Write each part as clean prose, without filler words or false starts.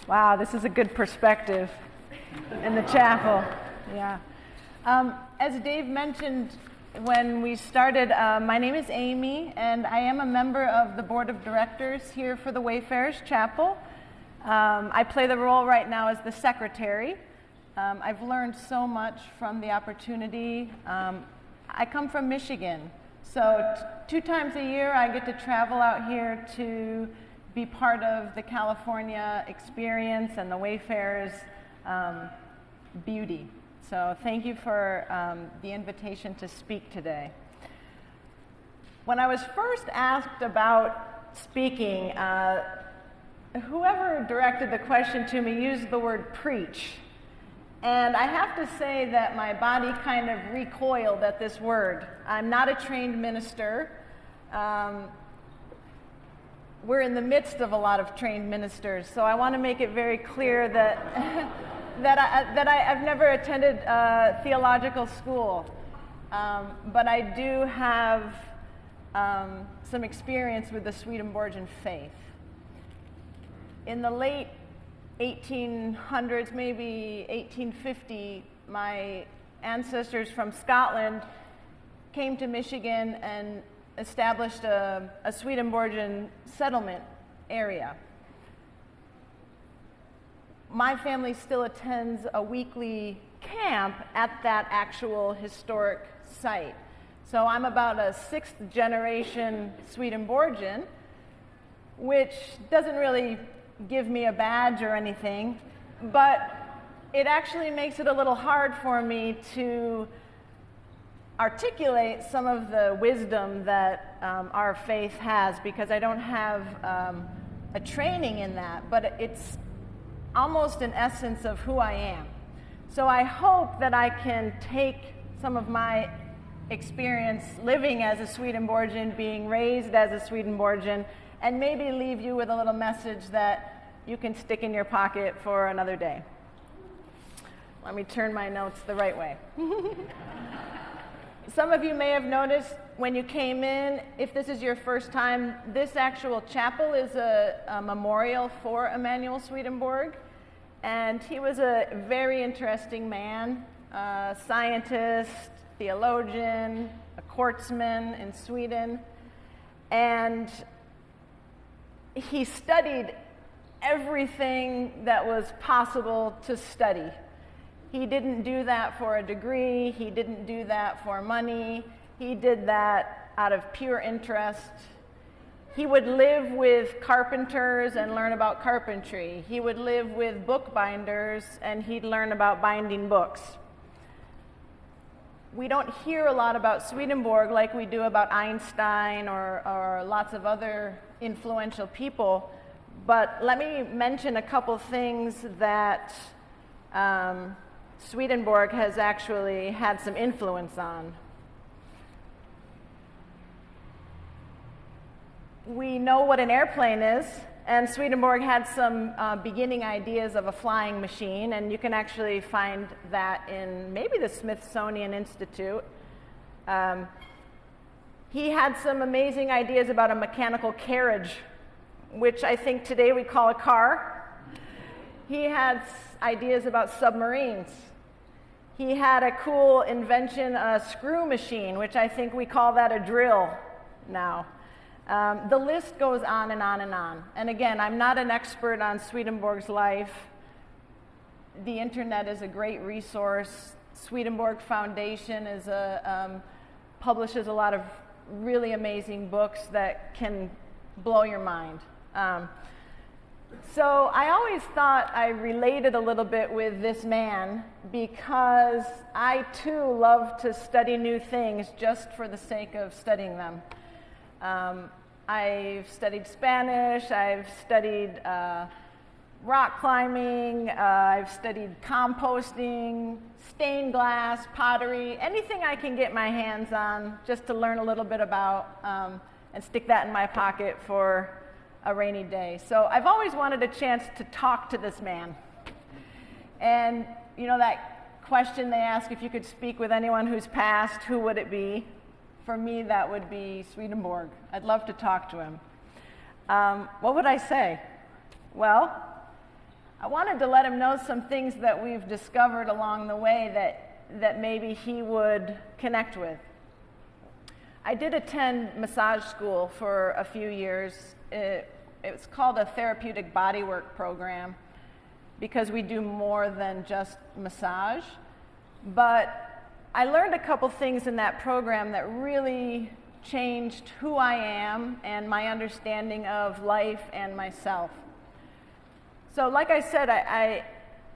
Wow, this is a good perspective in the chapel. Yeah. As Dave mentioned when we started, my name is Amy, and I am a member of the board of directors here for the Wayfarers Chapel. I play the role right now as the secretary. I've learned so much from the opportunity. I come from Michigan, so 2 times a year I get to travel out here to be part of the California experience and the Wayfarers beauty. So thank you for the invitation to speak today. When I was first asked about speaking, whoever directed the question to me used the word preach. And I have to say that my body kind of recoiled at this word. I'm not a trained minister. We're in the midst of a lot of trained ministers, so I want to make it very clear that I've never attended theological school, but I do have some experience with the Swedenborgian faith. In the late 1800s, maybe 1850, my ancestors from Scotland came to Michigan and established a Swedenborgian settlement area. My family still attends a weekly camp at that actual historic site. So I'm about a 6th generation Swedenborgian, which doesn't really give me a badge or anything, but it actually makes it a little hard for me to articulate some of the wisdom that our faith has, because I don't have a training in that, but it's almost an essence of who I am. So I hope that I can take some of my experience living as a Swedenborgian, being raised as a Swedenborgian, and maybe leave you with a little message that you can stick in your pocket for another day. Let me turn my notes the right way. Some of you may have noticed when you came in, if this is your first time, this actual chapel is a memorial for Emanuel Swedenborg. And he was a very interesting man, a scientist, theologian, a courtsman in Sweden. And he studied everything that was possible to study. He didn't do that for a degree. He didn't do that for money. He did that out of pure interest. He would live with carpenters and learn about carpentry. He would live with bookbinders and he'd learn about binding books. We don't hear a lot about Swedenborg like we do about Einstein or lots of other influential people, but let me mention a couple things that Swedenborg has actually had some influence on. We know what an airplane is, and Swedenborg had some beginning ideas of a flying machine, and you can actually find that in maybe the Smithsonian Institute. He had some amazing ideas about a mechanical carriage, which I think today we call a car. He had ideas about submarines. He had a cool invention, a screw machine, which I think we call that a drill now. The list goes on and on and on. And again, I'm not an expert on Swedenborg's life. The internet is a great resource. Swedenborg Foundation is publishes a lot of really amazing books that can blow your mind. So I always thought I related a little bit with this man because I too love to study new things just for the sake of studying them. I've studied Spanish, I've studied rock climbing, I've studied composting, stained glass, pottery, anything I can get my hands on just to learn a little bit about and stick that in my pocket for a rainy day. So I've always wanted a chance to talk to this man. And you know that question they ask, if you could speak with anyone who's passed, who would it be? For me, that would be Swedenborg. I'd love to talk to him. What would I say? Well, I wanted to let him know some things that we've discovered along the way that maybe he would connect with. I did attend massage school for a few years. It's called a therapeutic bodywork program because we do more than just massage. But I learned a couple things in that program that really changed who I am and my understanding of life and myself. So like I said, I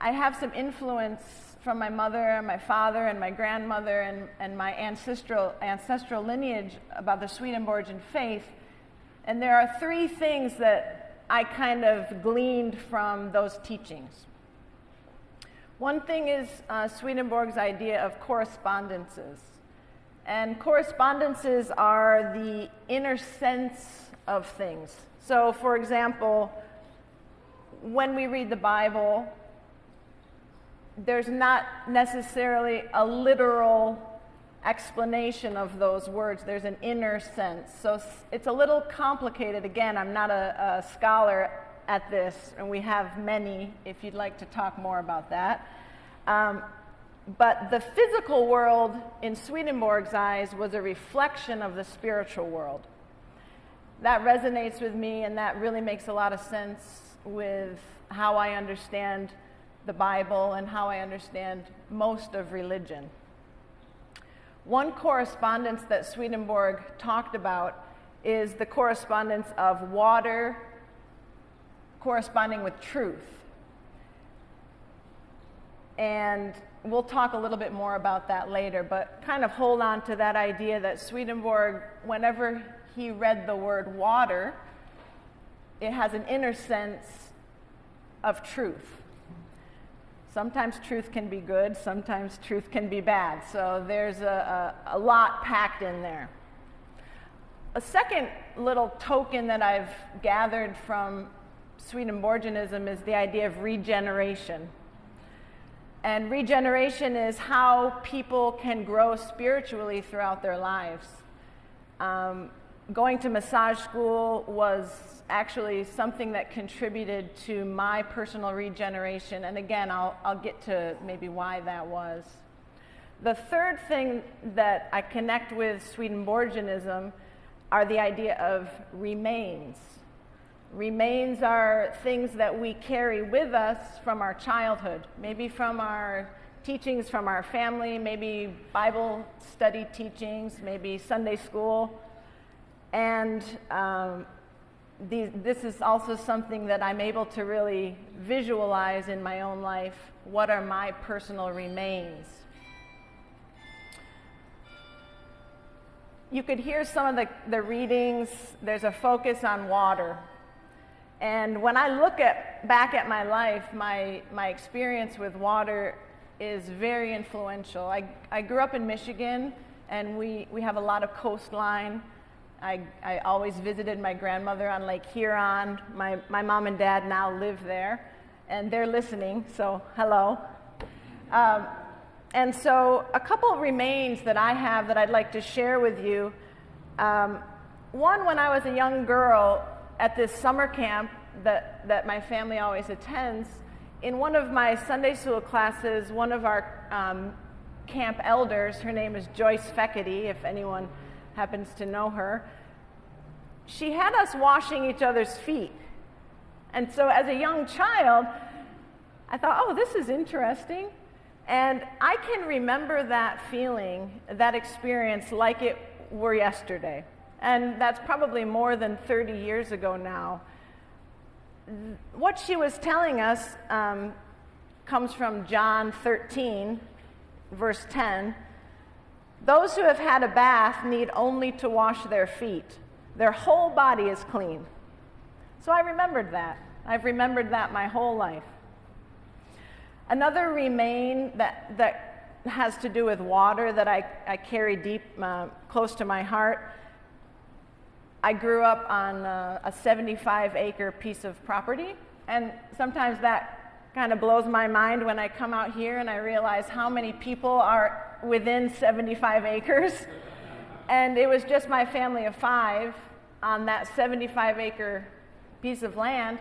have some influence from my mother and my father and my grandmother and my ancestral lineage about the Swedenborgian faith. And there are three things that I kind of gleaned from those teachings. One thing is Swedenborg's idea of correspondences. And correspondences are the inner sense of things. So, for example, when we read the Bible, there's not necessarily a literal explanation of those words. There's an inner sense. So it's a little complicated. Again, I'm not a scholar at this, and we have many if you'd like to talk more about that. But the physical world, in Swedenborg's eyes, was a reflection of the spiritual world. That resonates with me, and that really makes a lot of sense with how I understand the Bible and how I understand most of religion. One correspondence that Swedenborg talked about is the correspondence of water corresponding with truth. And we'll talk a little bit more about that later, but kind of hold on to that idea that Swedenborg, whenever he read the word water, it has an inner sense of truth. Sometimes truth can be good, sometimes truth can be bad. So there's a lot packed in there. A second little token that I've gathered from Swedenborgianism is the idea of regeneration. And regeneration is how people can grow spiritually throughout their lives. Going to massage school was actually something that contributed to my personal regeneration. And again, I'll get to maybe why that was. The third thing that I connect with Swedenborgianism are the idea of remains. Remains are things that we carry with us from our childhood, maybe from our teachings from our family, maybe Bible study teachings, maybe Sunday school. And this is also something that I'm able to really visualize in my own life. What are my personal remains? You could hear some of the readings. There's a focus on water. And when I look back at my life, my experience with water is very influential. I grew up in Michigan, and we have a lot of coastline. I always visited my grandmother on Lake Huron. My mom and dad now live there, and they're listening, so hello. And so a couple of remains that I have that I'd like to share with you. One, when I was a young girl at this summer camp that my family always attends, in one of my Sunday school classes, one of our camp elders, her name is Joyce Feckety, if anyone happens to know her, she had us washing each other's feet. And so as a young child, I thought, oh, this is interesting. And I can remember that feeling, that experience, like it were yesterday. And that's probably more than 30 years ago now. What she was telling us comes from John 13, verse 10. Those who have had a bath need only to wash their feet. Their whole body is clean. So I remembered that. I've remembered that my whole life. Another remain that has to do with water that I carry deep, close to my heart. I grew up on a 75-acre piece of property, and sometimes that kind of blows my mind when I come out here and I realize how many people are within 75 acres. And it was just my family of 5 on that 75-acre piece of land.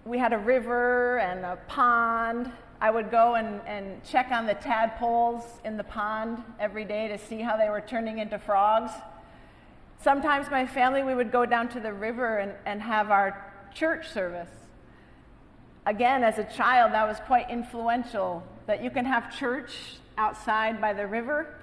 we had a river and a pond. I would go and check on the tadpoles in the pond every day to see how they were turning into frogs. Sometimes my family, we would go down to the river and have our church service. Again, as a child, that was quite influential, that you can have church outside by the river.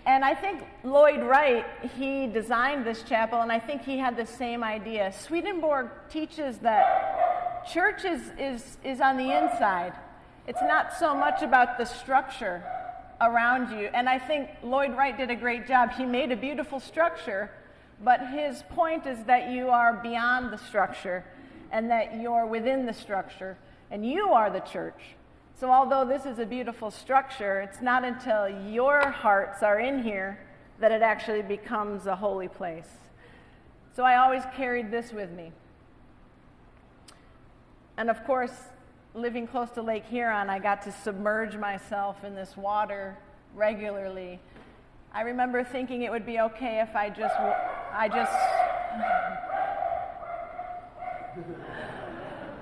And I think Lloyd Wright, he designed this chapel, and I think he had the same idea. Swedenborg teaches that church is on the inside. It's not so much about the structure around you. And I think Lloyd Wright did a great job. He made a beautiful structure, but his point is that you are beyond the structure and that you're within the structure, and you are the church. So although this is a beautiful structure, it's not until your hearts are in here that it actually becomes a holy place. So I always carried this with me. And of course, living close to Lake Huron, I got to submerge myself in this water regularly. I remember thinking it would be okay if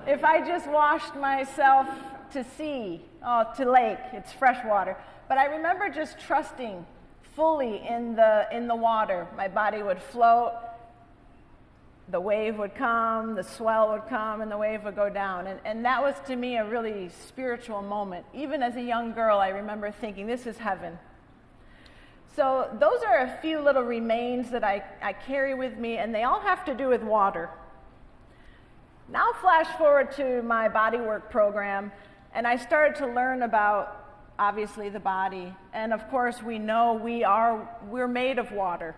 if I just washed myself to to lake. It's fresh water. But I remember just trusting fully in the water. My body would float. The wave would come, the swell would come, and the wave would go down. And that was, to me, a really spiritual moment. Even as a young girl, I remember thinking, this is heaven. So those are a few little remains that I carry with me, and they all have to do with water. Now flash forward to my bodywork program, and I started to learn about, obviously, the body. And of course, we know we're made of water.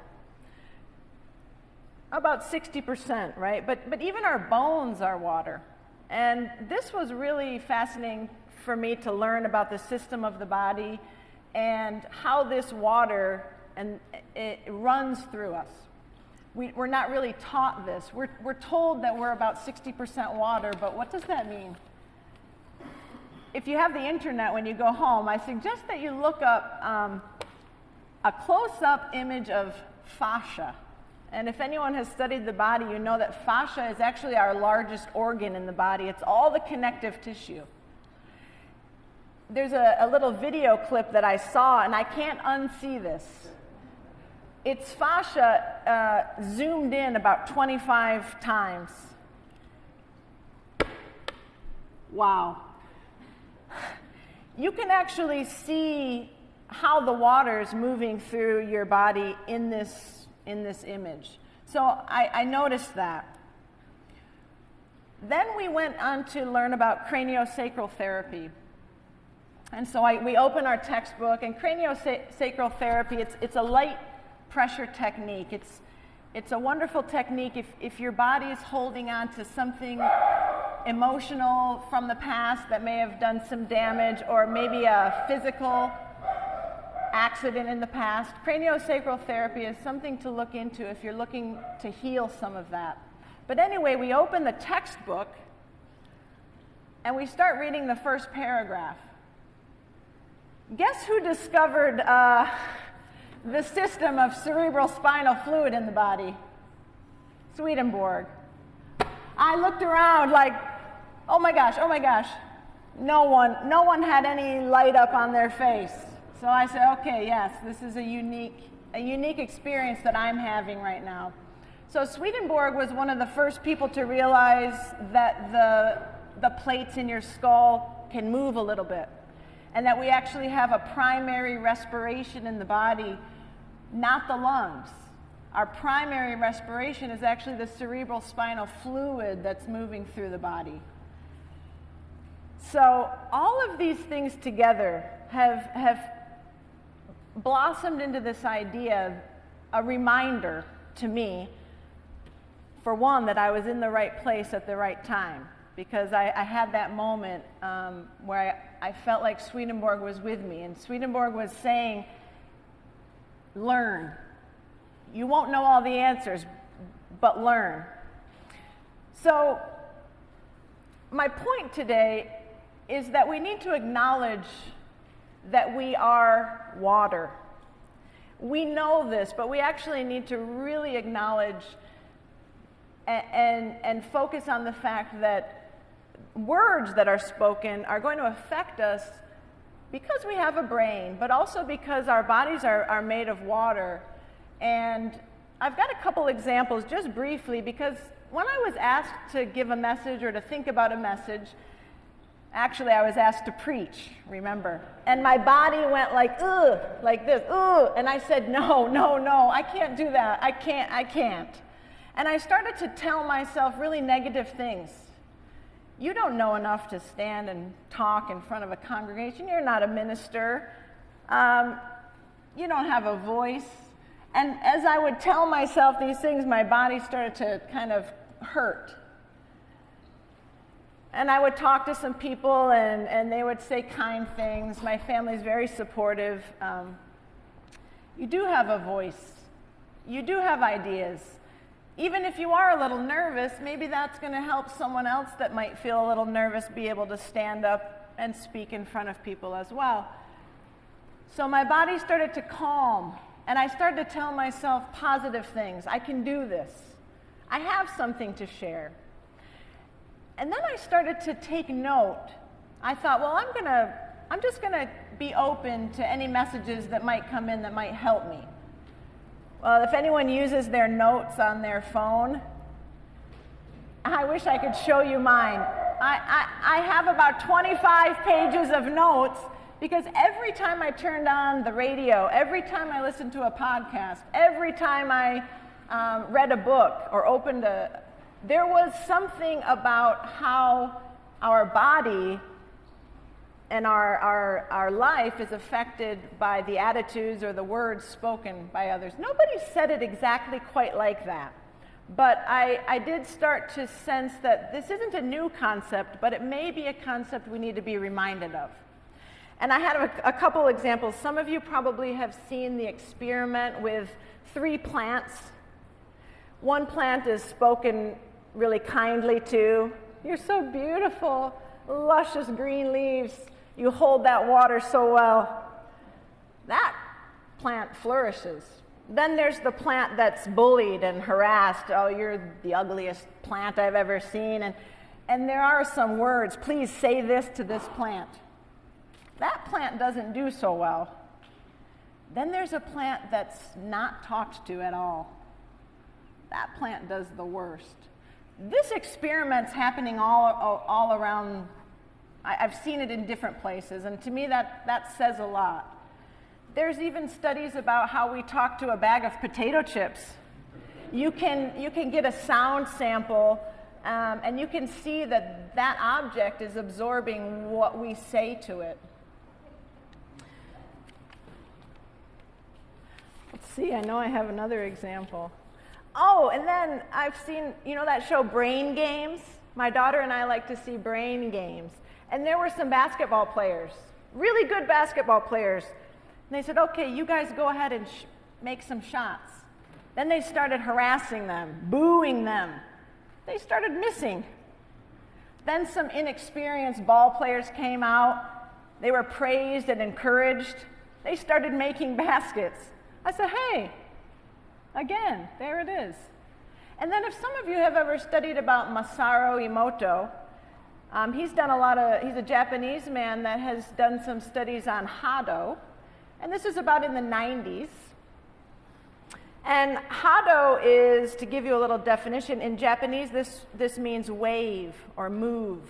About 60%, right? But even our bones are water. And this was really fascinating for me to learn about the system of the body and how this water it runs through us. We're not really taught this. We're told that we're about 60% water, but what does that mean? If you have the internet when you go home, I suggest that you look up a close-up image of fascia. And if anyone has studied the body, you know that fascia is actually our largest organ in the body. It's all the connective tissue. There's a little video clip that I saw, and I can't unsee this. It's fascia zoomed in about 25 times. Wow. You can actually see how the water is moving through your body in this image. So I noticed that. Then we went on to learn about craniosacral therapy. And so we open our textbook, and craniosacral therapy, it's a light pressure technique. It's a wonderful technique if your body is holding on to something emotional from the past that may have done some damage, or maybe a physical accident in the past. Craniosacral therapy is something to look into if you're looking to heal some of that. But anyway, we open the textbook and we start reading the first paragraph. Guess who discovered the system of cerebral spinal fluid in the body? Swedenborg. I looked around like, oh my gosh. No one had any light up on their face. So I said, okay, yes, this is a unique experience that I'm having right now. So Swedenborg was one of the first people to realize that the plates in your skull can move a little bit, and that we actually have a primary respiration in the body, not the lungs. Our primary respiration is actually the cerebral spinal fluid that's moving through the body. So all of these things together have blossomed into this idea, a reminder to me, for one, that I was in the right place at the right time, because I had that moment where I felt like Swedenborg was with me, and Swedenborg was saying, learn. You won't know all the answers, but learn. So my point today is that we need to acknowledge that we are water. We know this, but we actually need to really acknowledge and focus on the fact that words that are spoken are going to affect us because we have a brain, but also because our bodies are made of water. And I've got a couple examples just briefly, because when I was asked to give a message or to think about a message, actually I was asked to preach, remember? And my body went like, ugh, like this, ugh. And I said, no, I can't do that. I can't. And I started to tell myself really negative things. You don't know enough to stand and talk in front of a congregation. You're not a minister. You don't have a voice. And as I would tell myself these things, my body started to kind of hurt. And I would talk to some people, and they would say kind things. My family's very supportive. You do have a voice. You do have ideas. Even if you are a little nervous, maybe that's going to help someone else that might feel a little nervous be able to stand up and speak in front of people as well. So my body started to calm, and I started to tell myself positive things. I can do this. I have something to share. And then I started to take note. I thought, well, I'm just going to be open to any messages that might come in that might help me. Well, if anyone uses their notes on their phone, I wish I could show you mine. I have about 25 pages of notes, because every time I turned on the radio, every time I listened to a podcast, every time I read a book or there was something about how our body and our life is affected by the attitudes or the words spoken by others. Nobody said it exactly quite like that, but I did start to sense that this isn't a new concept, but it may be a concept we need to be reminded of. And I had a couple examples. Some of you probably have seen the experiment with 3 plants. One plant is spoken really kindly to. You're so beautiful, luscious green leaves. You hold that water so well. That plant flourishes. Then there's the plant that's bullied and harassed. Oh, you're the ugliest plant I've ever seen. And there are some words, please say this to this plant. That plant doesn't do so well. Then there's a plant that's not talked to at all. That plant does the worst. This experiment's happening all around. I've seen it in different places, and to me that says a lot. There's even studies about how we talk to a bag of potato chips. You can get a sound sample, and you can see that object is absorbing what we say to it. Let's see, I know I have another example. Oh, and then I've seen, that show Brain Games? My daughter and I like to see Brain Games. And there were some basketball players, really good basketball players. And they said, okay, you guys go ahead and make some shots. Then they started harassing them, booing them. They started missing. Then some inexperienced ball players came out. They were praised and encouraged. They started making baskets. I said, hey, again, there it is. And then if some of you have ever studied about Masaru Emoto, he's a Japanese man that has done some studies on Hado, and this is about in the 90s. And Hado is, to give you a little definition, in Japanese this means wave or move.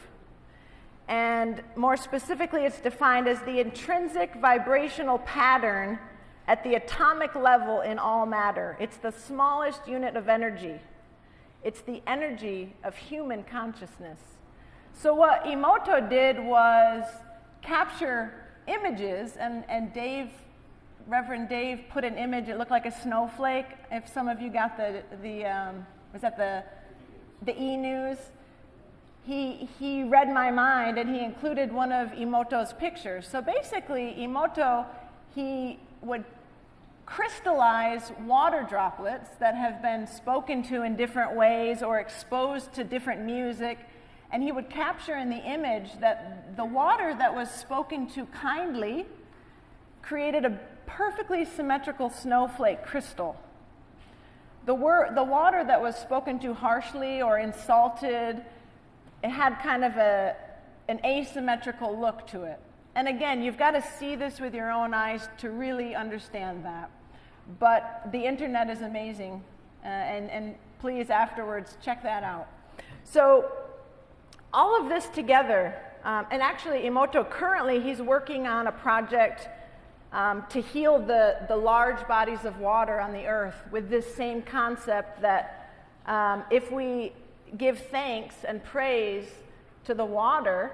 And more specifically, it's defined as the intrinsic vibrational pattern at the atomic level in all matter. It's the smallest unit of energy. It's the energy of human consciousness. So what Emoto did was capture images, and Reverend Dave put an image. It looked like a snowflake. If some of you got was that the E-News? He read my mind, and he included one of Emoto's pictures. So basically, Emoto, he would crystallize water droplets that have been spoken to in different ways or exposed to different music, and he would capture in the image that the water that was spoken to kindly created a perfectly symmetrical snowflake crystal. The water that was spoken to harshly or insulted it had kind of an asymmetrical look to it. And again, you've got to see this with your own eyes to really understand that. But the internet is amazing, and please afterwards check that out. So all of this together, and actually Emoto currently he's working on a project to heal the large bodies of water on the earth with this same concept that if we give thanks and praise to the water,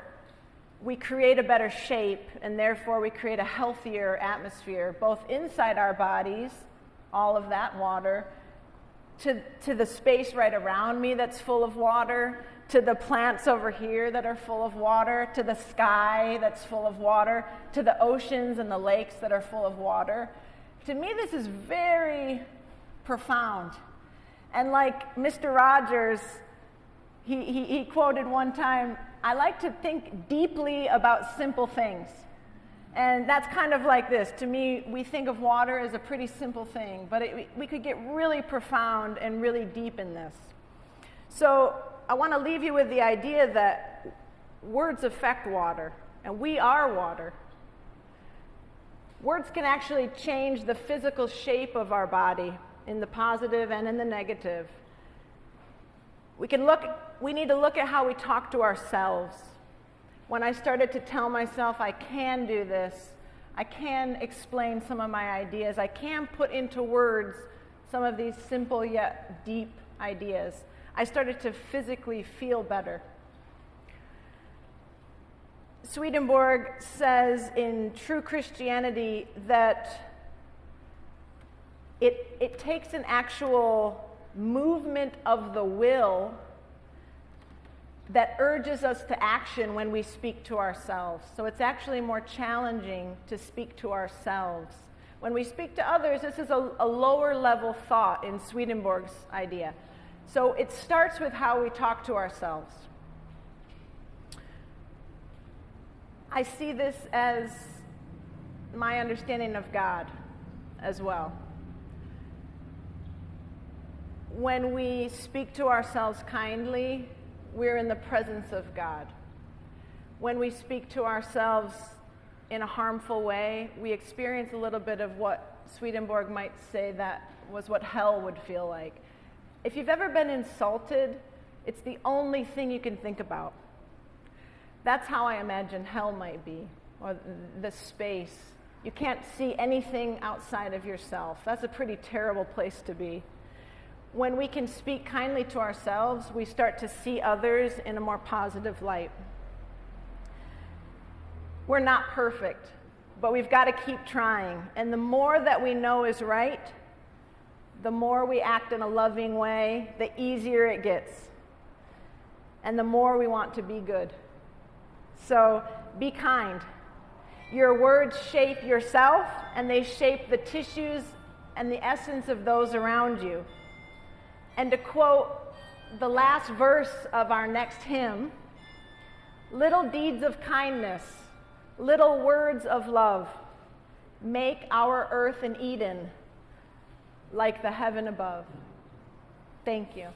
we create a better shape, and therefore we create a healthier atmosphere, both inside our bodies, all of that water, to the space right around me that's full of water, to the plants over here that are full of water, to the sky that's full of water, to the oceans and the lakes that are full of water. To me, this is very profound. And like Mr. Rogers, he quoted one time, "I like to think deeply about simple things." And that's kind of like this. To me, we think of water as a pretty simple thing, but we could get really profound and really deep in this. So I want to leave you with the idea that words affect water, and we are water. Words can actually change the physical shape of our body in the positive and in the negative. We need to look at how we talk to ourselves. When I started to tell myself I can do this, I can explain some of my ideas, I can put into words some of these simple yet deep ideas, I started to physically feel better. Swedenborg says in True Christianity that it takes an actual movement of the will that urges us to action when we speak to ourselves. So it's actually more challenging to speak to ourselves. When we speak to others, this is a lower level thought in Swedenborg's idea. So it starts with how we talk to ourselves. I see this as my understanding of God as well. When we speak to ourselves kindly, we're in the presence of God. When we speak to ourselves in a harmful way, we experience a little bit of what Swedenborg might say that was what hell would feel like. If you've ever been insulted, it's the only thing you can think about. That's how I imagine hell might be, or the space. You can't see anything outside of yourself. That's a pretty terrible place to be. When we can speak kindly to ourselves, we start to see others in a more positive light. We're not perfect, but we've got to keep trying. And the more that we know is right, the more we act in a loving way, the easier it gets. And the more we want to be good. So be kind. Your words shape yourself, and they shape the tissues and the essence of those around you. And to quote the last verse of our next hymn, little deeds of kindness, little words of love, make our earth an Eden, like the heaven above. Thank you.